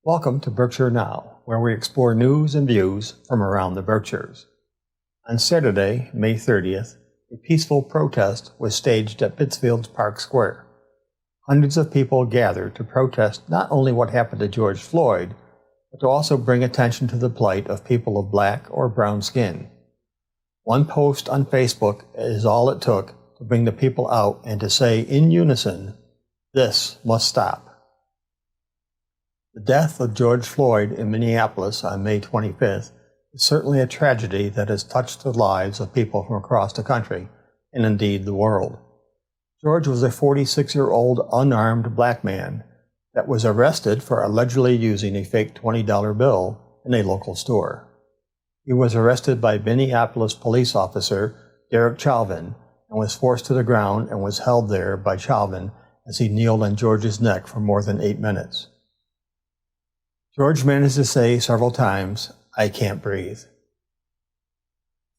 Welcome to Berkshire Now, where we explore news and views from around the Berkshires. On Saturday, May 30th, a peaceful protest was staged at Pittsfield's Park Square. Hundreds of people gathered to protest not only what happened to George Floyd, but to also bring attention to the plight of people of black or brown skin. One post on Facebook is all it took to bring the people out and to say in unison, "This must stop." The death of George Floyd in Minneapolis on May 25th is certainly a tragedy that has touched the lives of people from across the country, and indeed the world. George was a 46-year-old unarmed black man that was arrested for allegedly using a fake $20 bill in a local store. He was arrested by Minneapolis police officer Derek Chauvin and was forced to the ground and was held there by Chauvin as he kneeled on George's neck for more than 8 minutes. George managed to say several times, "I can't breathe."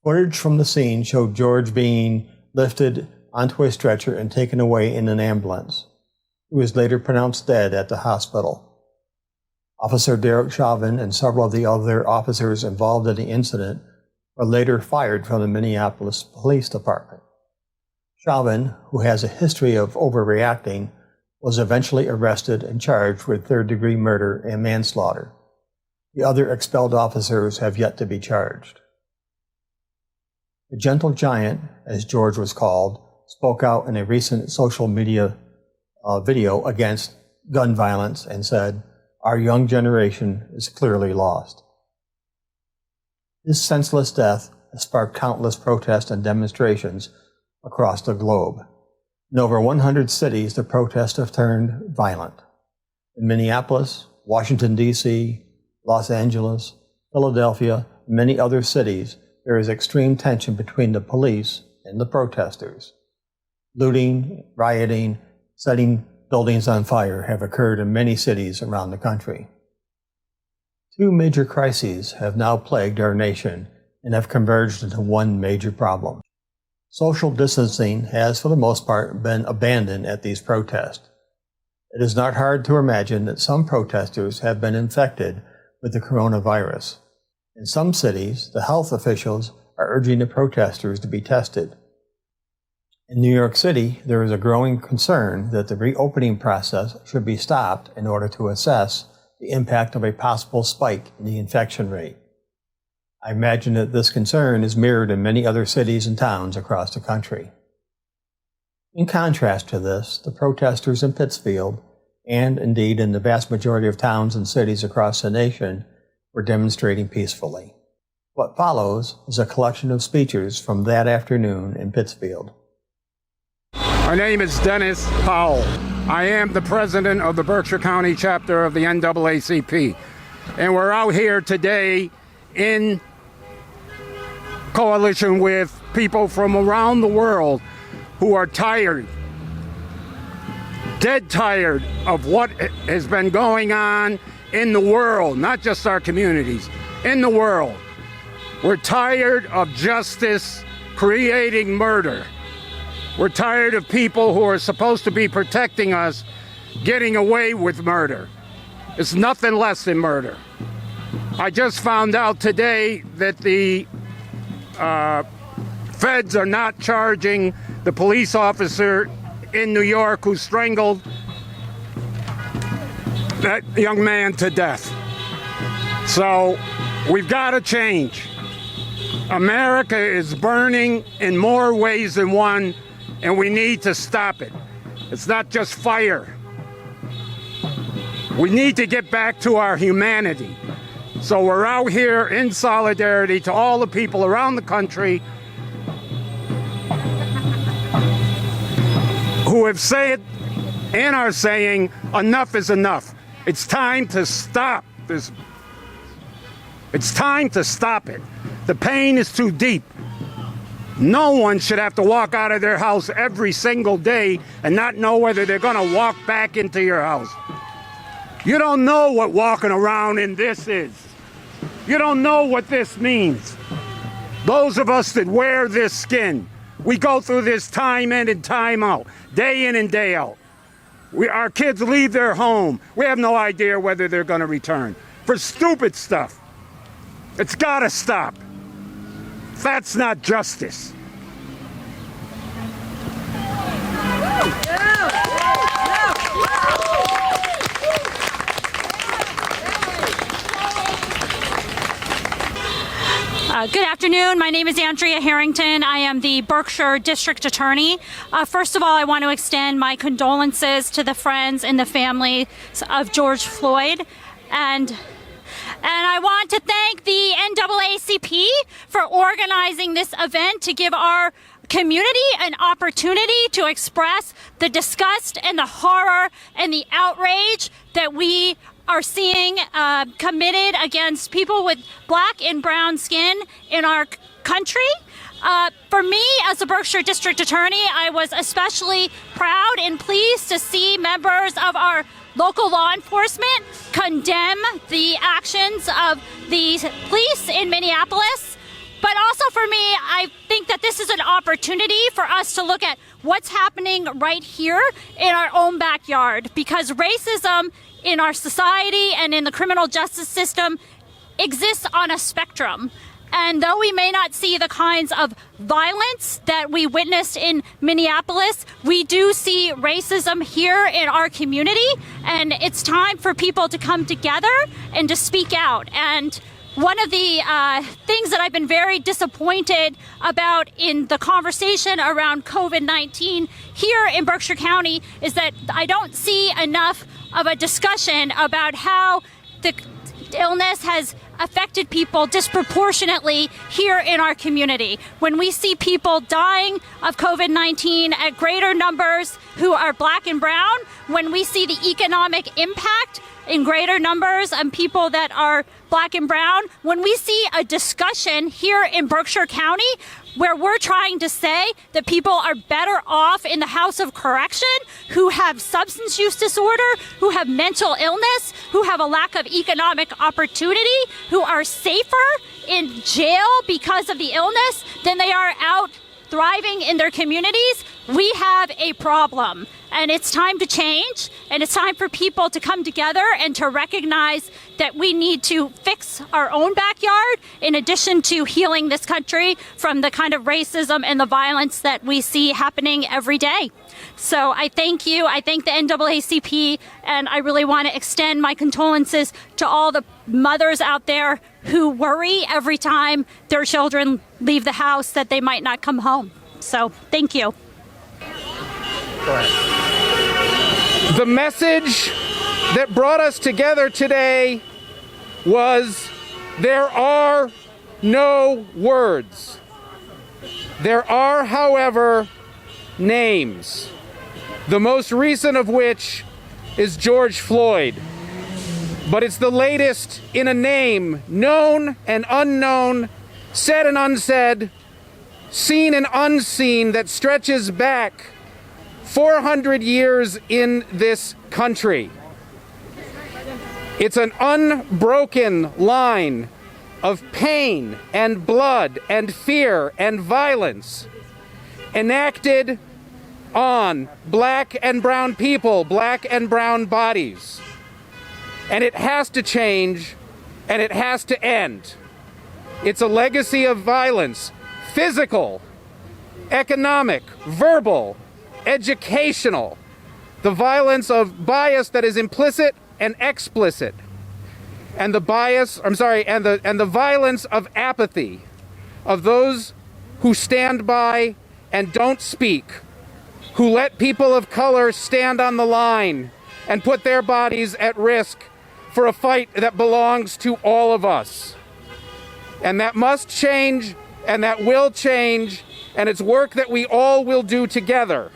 Footage from the scene showed George being lifted onto a stretcher and taken away in an ambulance. He was later pronounced dead at the hospital. Officer Derek Chauvin and several of the other officers involved in the incident were later fired from the Minneapolis Police Department. Chauvin, who has a history of overreacting, was eventually arrested and charged with third-degree murder and manslaughter. The other expelled officers have yet to be charged. The gentle giant, as George was called, spoke out in a recent social media video against gun violence and said, "Our young generation is clearly lost." His senseless death has sparked countless protests and demonstrations across the globe. In over 100 cities, the protests have turned violent. In Minneapolis, Washington, D.C., Los Angeles, Philadelphia, and many other cities, there is extreme tension between the police and the protesters. Looting, rioting, setting buildings on fire have occurred in many cities around the country. Two major crises have now plagued our nation and have converged into one major problem. Social distancing has, for the most part, been abandoned at these protests. It is not hard to imagine that some protesters have been infected with the coronavirus. In some cities, the health officials are urging the protesters to be tested. In New York City, there is a growing concern that the reopening process should be stopped in order to assess the impact of a possible spike in the infection rate. I imagine that this concern is mirrored in many other cities and towns across the country. In contrast to this, the protesters in Pittsfield, and indeed in the vast majority of towns and cities across the nation, were demonstrating peacefully. What follows is a collection of speeches from that afternoon in Pittsfield. My name is Dennis Powell. I am the president of the Berkshire County chapter of the NAACP. And we're out here today in coalition with people from around the world who are tired, dead tired of what has been going on in the world, not just our communities, in the world. We're tired of justice creating murder. We're tired of people who are supposed to be protecting us getting away with murder. It's nothing less than murder. I just found out today that the feds are not charging the police officer in New York who strangled that young man to death. So we've got to change. America is burning in more ways than one, and we need to stop it. It's not just fire. We need to get back to our humanity. So we're out here in solidarity to all the people around the country who have said and are saying enough is enough. It's time to stop this. It's time to stop it. The pain is too deep. No one should have to walk out of their house every single day and not know whether they're going to walk back into your house. You don't know what walking around in this is. You don't know what this means. Those of us that wear this skin, we go through this time in and time out, day in and day out. Our kids leave their home. We have no idea whether they're going to return. For stupid stuff. It's got to stop. That's not justice. Good afternoon. My name is Andrea Harrington. I am the Berkshire District Attorney. First of all, I want to extend my condolences to the friends and the family of George Floyd. And I want to thank the NAACP for organizing this event to give our community an opportunity to express the disgust and the horror and the outrage that we are seeing committed against people with black and brown skin in our country. For me, as a Berkshire District Attorney, I was especially proud and pleased to see members of our local law enforcement condemn the actions of the police in Minneapolis. But also for me, I think that this is an opportunity for us to look at what's happening right here in our own backyard, because racism in our society and in the criminal justice system exists on a spectrum. And though we may not see the kinds of violence that we witnessed in Minneapolis, we do see racism here in our community. And it's time for people to come together and to speak out. And one of the things that I've been very disappointed about in the conversation around COVID-19 here in Berkshire County is that I don't see enough of a discussion about how the illness has affected people disproportionately here in our community. When we see people dying of COVID-19 at greater numbers who are black and brown, when we see the economic impact in greater numbers on people that are black and brown, when we see a discussion here in Berkshire County where we're trying to say that people are better off in the house of correction, who have substance use disorder, who have mental illness, who have a lack of economic opportunity, who are safer in jail because of the illness than they are out thriving in their communities, we have a problem. And it's time to change, and it's time for people to come together and to recognize that we need to fix our own backyard in addition to healing this country from the kind of racism and the violence that we see happening every day. So I thank you. I thank the NAACP, and I really want to extend my condolences to all the mothers out there who worry every time their children leave the house that they might not come home. So thank you. Go ahead. The message that brought us together today was there are no words. There are, however, names. The most recent of which is George Floyd. But it's the latest in a name, known and unknown, said and unsaid, seen and unseen, that stretches back 400 years in this country. It's an unbroken line of pain and blood and fear and violence enacted on black and brown people, black and brown bodies. And it has to change, and it has to end. It's a legacy of violence, physical, economic, verbal, educational, the violence of bias that is implicit and explicit, and the violence of apathy, of those who stand by and don't speak, who let people of color stand on the line and put their bodies at risk for a fight that belongs to all of us. And that must change, and that will change, and it's work that we all will do together.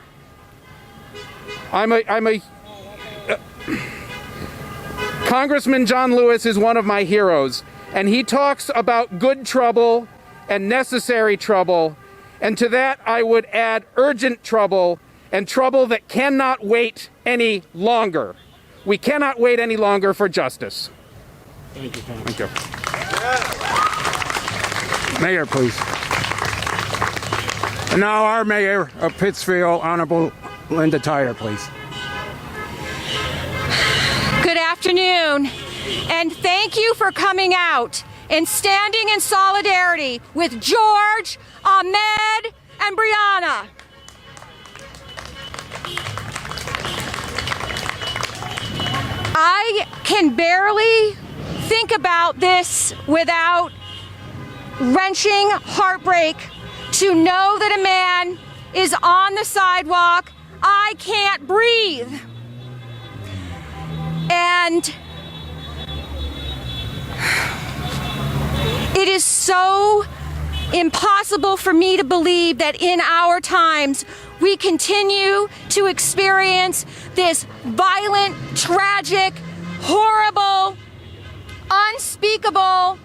Congressman John Lewis is one of my heroes, and he talks about good trouble and necessary trouble, and to that I would add urgent trouble, and trouble that cannot wait any longer. We cannot wait any longer for justice. Thank you, Tom. Thank you. Mayor, please. And now our mayor of Pittsfield, Honorable Linda Tyre, please. afternoon, and thank you for coming out and standing in solidarity with George, Ahmed, and Brianna. I can barely think about this without wrenching heartbreak to know that a man is on the sidewalk. I can't breathe. And it is so impossible for me to believe that in our times we continue to experience this violent, tragic, horrible, unspeakable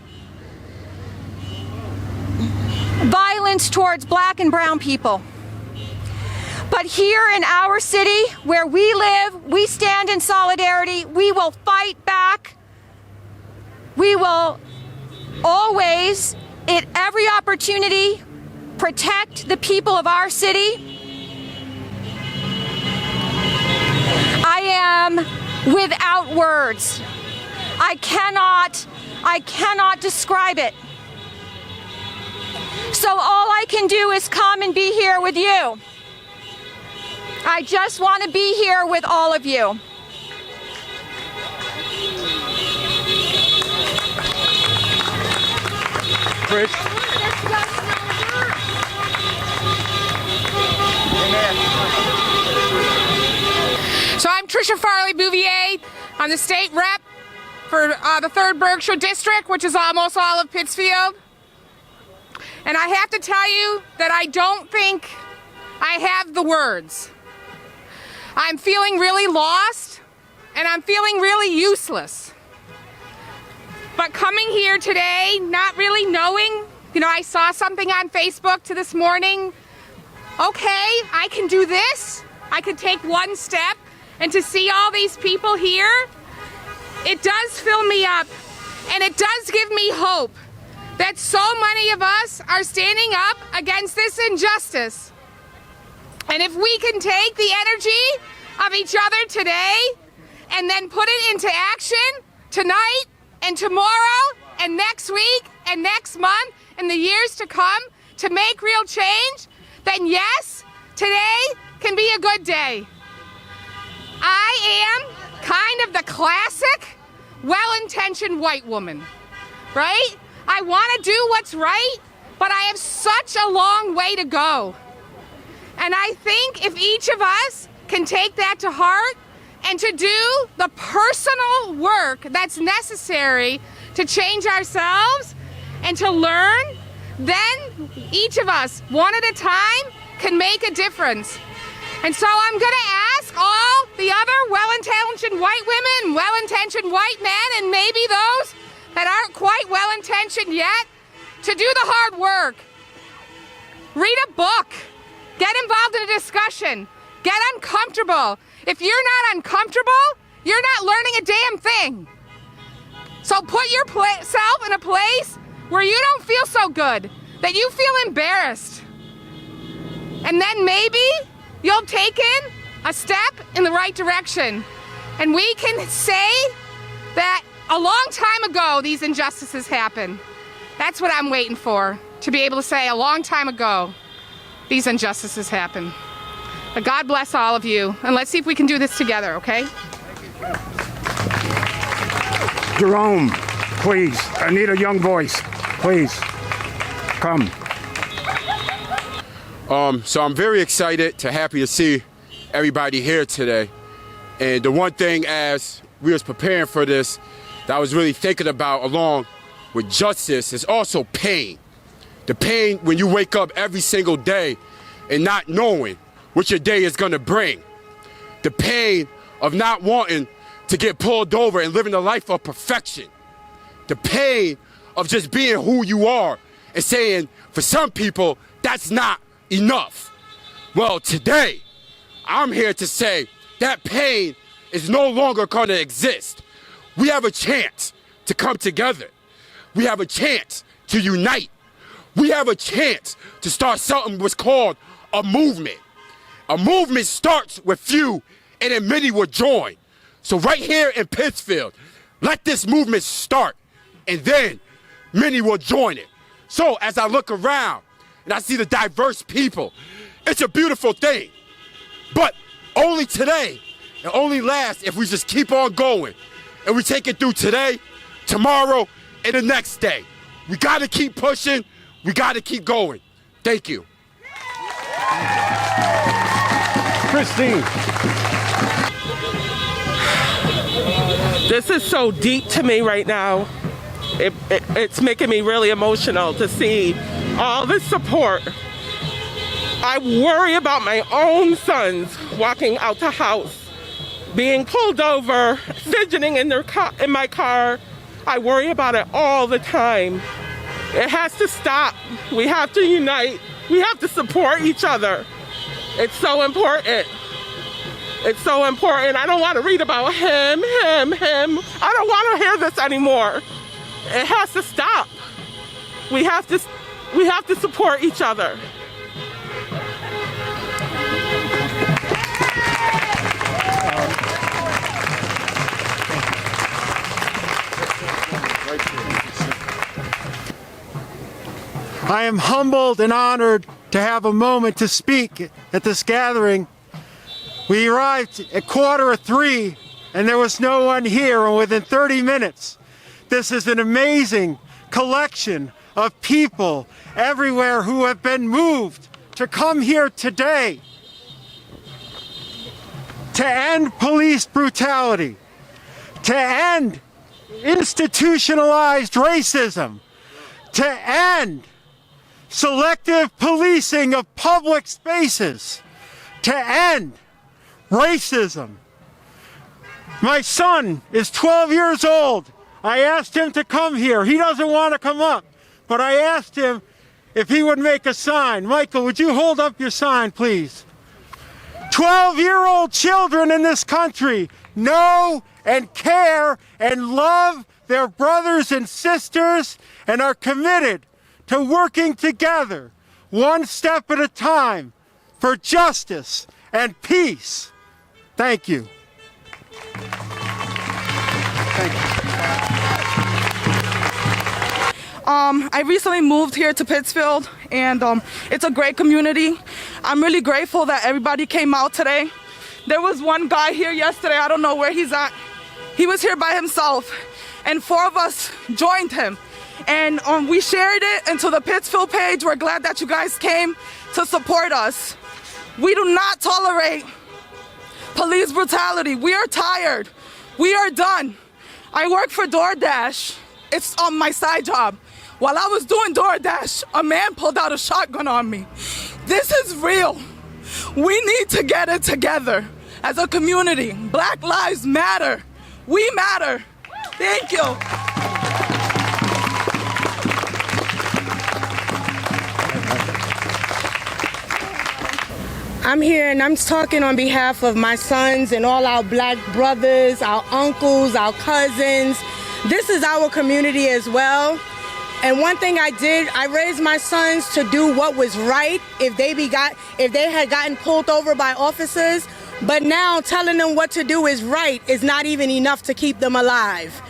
violence towards black and brown people. But here in our city, where we live, we stand in solidarity. We will fight back. We will always, at every opportunity, protect the people of our city. I am without words. I cannot describe it. So all I can do is come and be here with you. I just want to be here with all of you. Chris. So I'm Tricia Farley-Bouvier. I'm the state rep for the 3rd Berkshire District, which is almost all of Pittsfield. And I have to tell you that I don't think I have the words. I'm feeling really lost, and I'm feeling really useless. But coming here today, not really knowing, I saw something on Facebook this morning. Okay, I can do this. I could take one step, and to see all these people here, it does fill me up, and it does give me hope that so many of us are standing up against this injustice. And if we can take the energy of each other today and then put it into action tonight and tomorrow and next week and next month and the years to come to make real change, then yes, today can be a good day. I am kind of the classic well-intentioned white woman, right? I want to do what's right, but I have such a long way to go. And I think if each of us can take that to heart and to do the personal work that's necessary to change ourselves and to learn, then each of us, one at a time, can make a difference. And so I'm going to ask all the other well-intentioned white women, well-intentioned white men, and maybe those that aren't quite well-intentioned yet, to do the hard work. Read a book. Get involved in a discussion. Get uncomfortable. If you're not uncomfortable, you're not learning a damn thing. So put yourself in a place where you don't feel so good, that you feel embarrassed. And then maybe you'll take in a step in the right direction. And we can say that a long time ago these injustices happened. That's what I'm waiting for, to be able to say a long time ago these injustices happened. But God bless all of you, and let's see if we can do this together, okay? Jerome, please. I need a young voice. Please. Come. So I'm very excited happy to see everybody here today. And the one thing as we was preparing for this that I was really thinking about along with justice is also pain. The pain when you wake up every single day and not knowing what your day is gonna bring. The pain of not wanting to get pulled over and living a life of perfection. The pain of just being who you are and saying, for some people, that's not enough. Well, today, I'm here to say that pain is no longer gonna exist. We have a chance to come together. We have a chance to unite. We have a chance to start something what's called a movement. A movement starts with few and then many will join. So right here in Pittsfield, let this movement start, and then many will join it. So as I look around and I see the diverse people, it's a beautiful thing. But only today, and only lasts if we just keep on going. And we take it through today, tomorrow, and the next day. We gotta keep pushing, we gotta keep going. Thank you. Christine. This is so deep to me right now. It's making me really emotional to see all this support. I worry about my own sons walking out the house, being pulled over, fidgeting in my car. I worry about it all the time. It has to stop. We have to unite. We have to support each other. It's so important. It's so important. I don't want to read about him. I don't want to hear this anymore. It has to stop. We have to support each other. I am humbled and honored to have a moment to speak at this gathering. We arrived at 2:45 and there was no one here, and within 30 minutes, this is an amazing collection of people everywhere who have been moved to come here today to end police brutality, to end institutionalized racism, to end selective policing of public spaces, to end racism. My son is 12 years old. I asked him to come here. He doesn't want to come up, but I asked him if he would make a sign. Michael, would you hold up your sign, please? 12-year-old children in this country know and care and love their brothers and sisters and are committed to working together, one step at a time, for justice and peace. Thank you. Thank you. I recently moved here to Pittsfield, and it's a great community. I'm really grateful that everybody came out today. There was one guy here yesterday, I don't know where he's at. He was here by himself, and 4 of us joined him. And we shared it into the Pittsfield page. We're glad that you guys came to support us. We do not tolerate police brutality. We are tired. We are done. I work for DoorDash. It's my side job. While I was doing DoorDash, a man pulled out a shotgun on me. This is real. We need to get it together as a community. Black lives matter. We matter. Thank you. I'm here and I'm talking on behalf of my sons and all our black brothers, our uncles, our cousins. This is our community as well. And one thing I did, I raised my sons to do what was right if they had gotten pulled over by officers. But now telling them what to do is right is not even enough to keep them alive.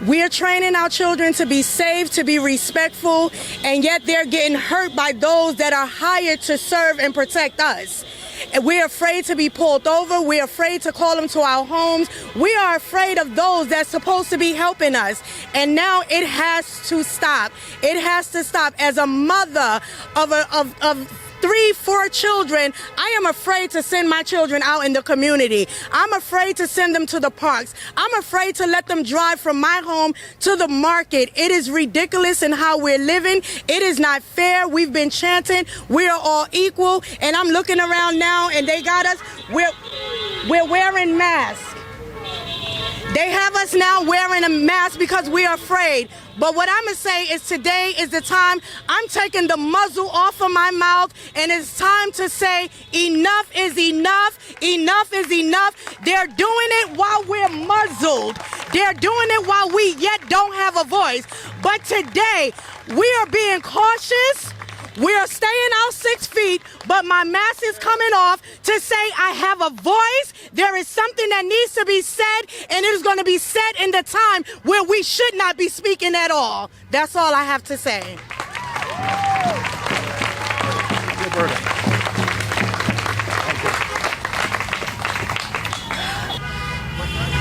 We are training our children to be safe, to be respectful, and yet they're getting hurt by those that are hired to serve and protect us. And we're afraid to be pulled over. We're afraid to call them to our homes. We are afraid of those that's supposed to be helping us. And now it has to stop. It has to stop. As a mother of 3-4 children, I am afraid to send my children out in the community. I'm afraid to send them to the parks. I'm afraid to let them drive from my home to the market. It is ridiculous in how we're living. It is not fair. We've been chanting we're all equal, and I'm looking around now and they got us. We're wearing masks. They have us now wearing a mask because we're afraid. But what I'm going to say is today is the time I'm taking the muzzle off of my mouth, and it's time to say enough is enough. Enough is enough. They're doing it while we're muzzled. They're doing it while we yet don't have a voice. But today, we are being cautious. We're staying out 6 feet, but my mask is coming off to say I have a voice. There is something that needs to be said, and it is going to be said in the time where we should not be speaking at all. That's all I have to say.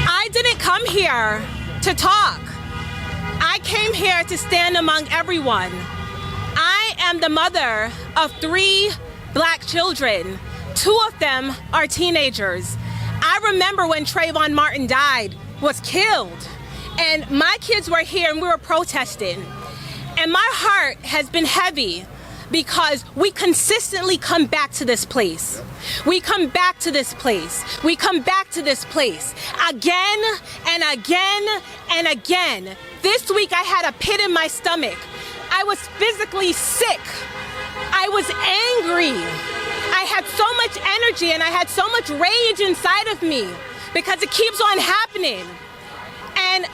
I didn't come here to talk. I came here to stand among everyone. I am the mother of 3 black children. 2 of them are teenagers. I remember when Trayvon Martin was killed, and my kids were here and we were protesting. And my heart has been heavy because we consistently come back to this place. We come back to this place. We come back to this place again and again and again. This week I had a pit in my stomach. I was physically sick. I was angry. I had so much energy and I had so much rage inside of me because it keeps on happening. And,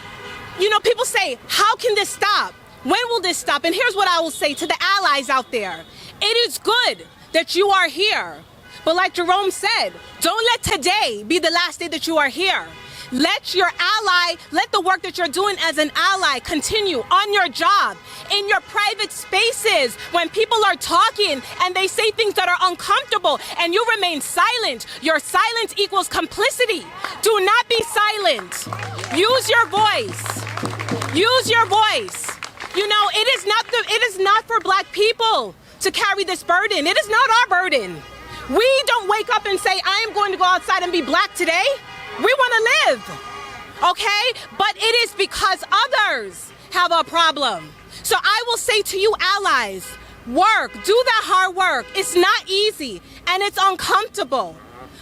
you know, people say, how can this stop? When will this stop? And here's what I will say to the allies out there. It is good that you are here. But like Jerome said, don't let today be the last day that you are here. Let your ally, let the work that you're doing as an ally continue on your job, in your private spaces, when people are talking and they say things that are uncomfortable and you remain silent. Your silence equals complicity. Do not be silent. Use your voice. Use your voice. You know, it is not for black people to carry this burden. It is not our burden. We don't wake up and say, I am going to go outside and be black today. We want to live, okay? But it is because others have a problem. So I will say to you allies, work, do that hard work. It's not easy and it's uncomfortable.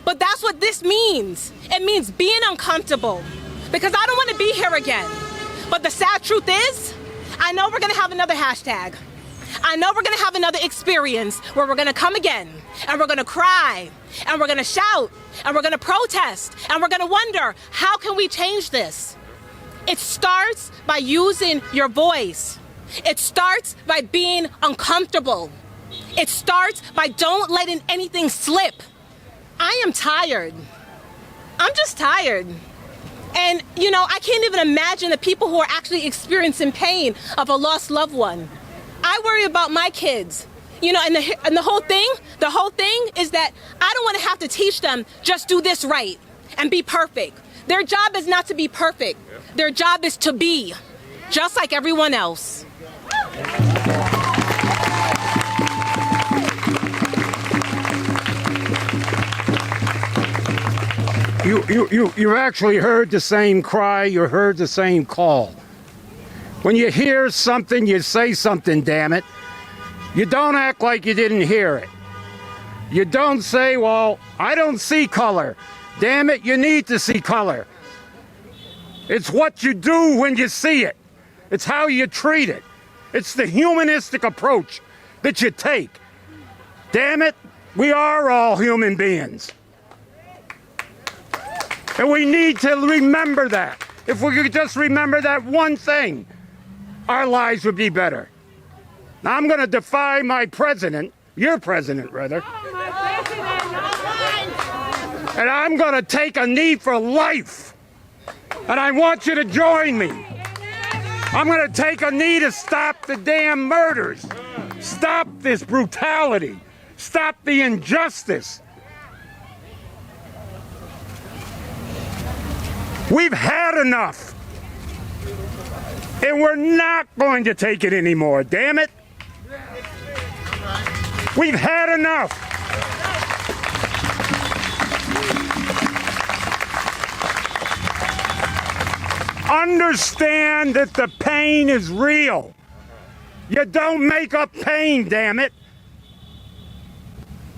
But that's what this means. It means being uncomfortable because I don't want to be here again. But the sad truth is, I know we're going to have another hashtag. I know we're going to have another experience where we're going to come again and we're going to cry and we're going to shout and we're going to protest and we're going to wonder, how can we change this? It starts by using your voice. It starts by being uncomfortable. It starts by don't letting anything slip. I am tired. I'm just tired. And, you know, I can't even imagine the people who are actually experiencing pain of a lost loved one. I worry about my kids, you know, and the whole thing is that I don't want to have to teach them just do this right and be perfect. Their job is not to be perfect. Their job is to be just like everyone else. You actually heard the same cry, you heard the same call. When you hear something, you say something, damn it. You don't act like you didn't hear it. You don't say, well, I don't see color. Damn it, you need to see color. It's what you do when you see it. It's how you treat it. It's the humanistic approach that you take. Damn it, we are all human beings. And we need to remember that. If we could just remember that one thing, our lives would be better. Now, I'm going to defy my president, your president, rather. And I'm going to take a knee for life. And I want you to join me. I'm going to take a knee to stop the damn murders. Stop this brutality. Stop the injustice. We've had enough. And we're not going to take it anymore, damn it. We've had enough. Understand that the pain is real. You don't make up pain, damn it.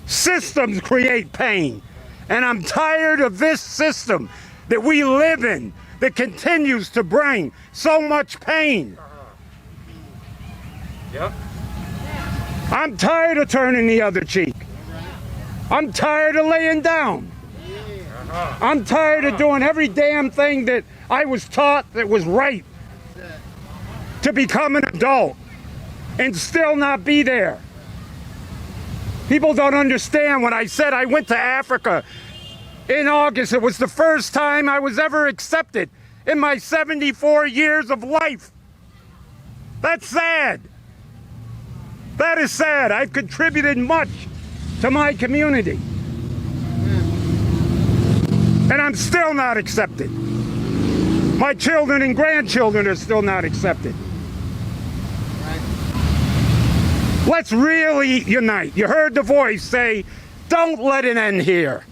Systems create pain. And I'm tired of this system that we live in that continues to bring so much pain. Yep. I'm tired of turning the other cheek. I'm tired of laying down. I'm tired of doing every damn thing that I was taught that was right to become an adult and still not be there. People don't understand when I said I went to Africa in August. It was the first time I was ever accepted in my 74 years of life. That's sad. That is sad. I've contributed much to my community. And I'm still not accepted. My children and grandchildren are still not accepted. Let's really unite. You heard the voice say, don't let it end here.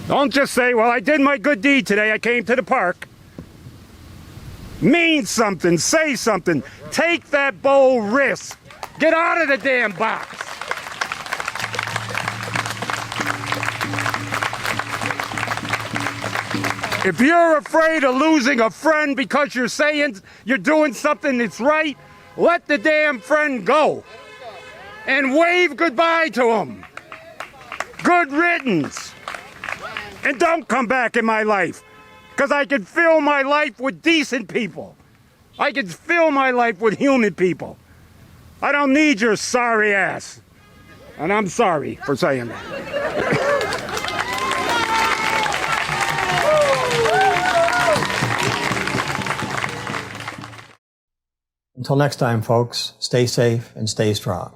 Don't just say, well, I did my good deed today. I came to the park. Mean something. Say something. Take that bold risk. Get out of the damn box. If you're afraid of losing a friend because you're saying you're doing something that's right, let the damn friend go and wave goodbye to him. Good riddance. And don't come back in my life, because I can fill my life with decent people. I can fill my life with human people. I don't need your sorry ass. And I'm sorry for saying that. Until next time, folks, stay safe and stay strong.